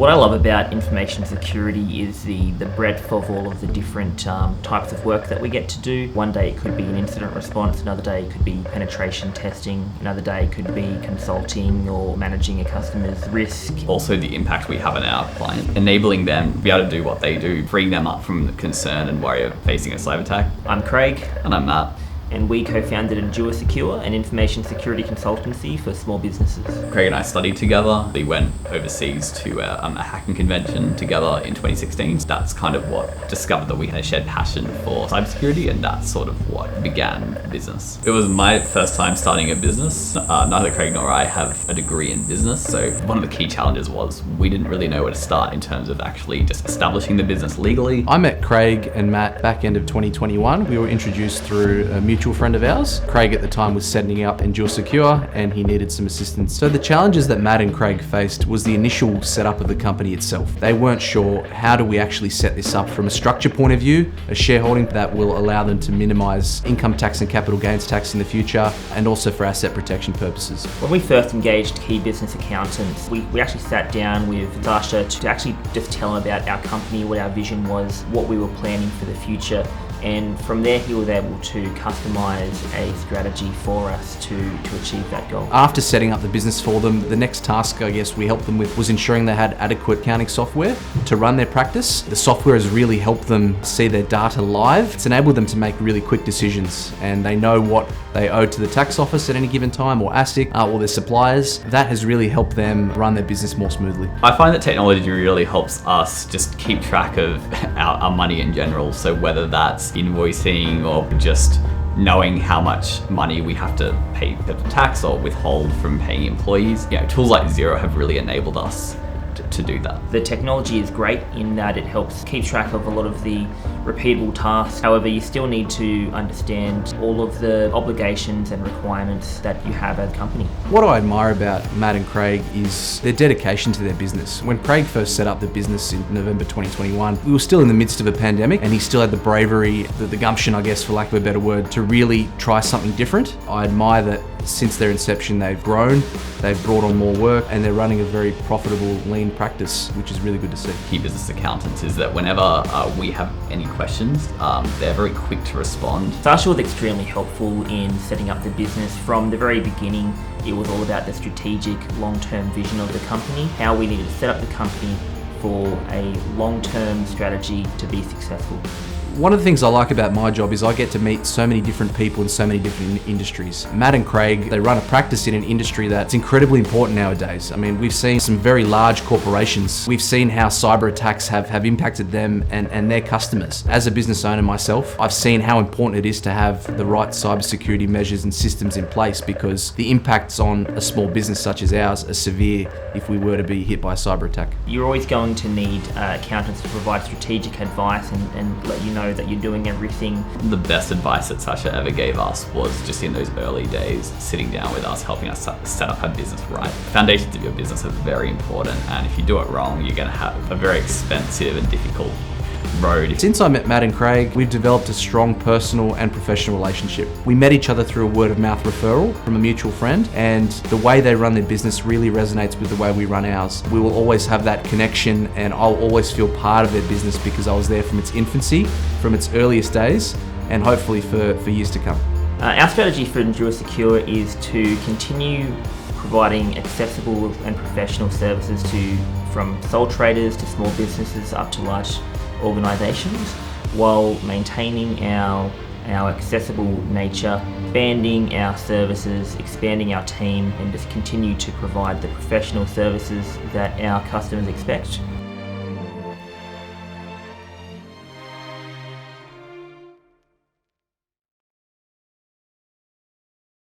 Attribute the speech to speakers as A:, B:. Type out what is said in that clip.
A: What I love about information security is the breadth of all of the different types of work that we get to do. One day it could be an incident response, another day it could be penetration testing, another day it could be consulting or managing a customer's risk.
B: Also the impact we have on our client, enabling them to be able to do what they do, freeing them up from the concern and worry of facing a cyber attack.
A: I'm Craig.
B: And I'm Matt.
A: And we co-founded Endure Secure, an information security consultancy for small businesses.
B: Craig and I studied together. We went overseas to a hacking convention together in 2016. So that's kind of what discovered that we had a shared passion for cybersecurity, and that's sort of what began the business. It was my first time starting a business. Neither Craig nor I have a degree in business, so one of the key challenges was we didn't really know where to start in terms of actually just establishing the business legally.
C: I met Craig and Matt back end of 2021. We were introduced through a mutual friend of ours. Craig at the time was setting up Endure Secure and he needed some assistance. So the challenges that Matt and Craig faced was the initial setup of the company itself. They weren't sure, how do we actually set this up from a structure point of view, a shareholding that will allow them to minimize income tax and capital gains tax in the future, and also for asset protection purposes.
A: When we first engaged key business accountants, we actually sat down with Sasha to actually just tell him about our company, what our vision was, what we were planning for the future. And from there, he was able to customize a strategy for us to achieve that goal.
C: After setting up the business for them, the next task I guess we helped them with was ensuring they had adequate accounting software to run their practice. The software has really helped them see their data live. It's enabled them to make really quick decisions, and they know what they owe to the tax office at any given time, or ASIC, or their suppliers. That has really helped them run their business more smoothly.
B: I find that technology really helps us just keep track of our money in general. So whether that's invoicing or just knowing how much money we have to pay for tax or withhold from paying employees. Tools like Xero have really enabled us to do that.
A: The technology is great in that it helps keep track of a lot of the repeatable tasks. However, you still need to understand all of the obligations and requirements that you have as a company.
C: What I admire about Matt and Craig is their dedication to their business. When Craig first set up the business in November 2021, we were still in the midst of a pandemic, and he still had the bravery, the gumption, I guess, for lack of a better word, to really try something different. I admire that since their inception, they've grown, they've brought on more work, and they're running a very profitable, lean practice, which is really good to see.
B: Key business accountants is that whenever we have any questions, they're very quick to respond.
A: Sasha was extremely helpful in setting up the business. From the very beginning, it was all about the strategic, long-term vision of the company, how we needed to set up the company for a long-term strategy to be successful.
C: One of the things I like about my job is I get to meet so many different people in so many different industries. Matt and Craig, they run a practice in an industry that's incredibly important nowadays. I mean, we've seen some very large corporations. We've seen how cyber attacks have impacted them and their customers. As a business owner myself, I've seen how important it is to have the right cybersecurity measures and systems in place, because the impacts on a small business such as ours are severe if we were to be hit by a cyber attack.
A: You're always going to need accountants to provide strategic advice and let you know that you're doing everything.
B: The best advice that Sasha ever gave us was just in those early days, sitting down with us, helping us set up our business right. The foundations of your business are very important, and if you do it wrong, you're going to have a very expensive and difficult road.
C: Since I met Matt and Craig, we've developed a strong personal and professional relationship. We met each other through a word of mouth referral from a mutual friend, and the way they run their business really resonates with the way we run ours. We will always have that connection, and I'll always feel part of their business because I was there from its infancy, from its earliest days, and hopefully for years to come.
A: Our strategy for Endure Secure is to continue providing accessible and professional services from sole traders to small businesses up to large organisations, while maintaining our accessible nature, expanding our services, expanding our team, and just continue to provide the professional services that our customers expect.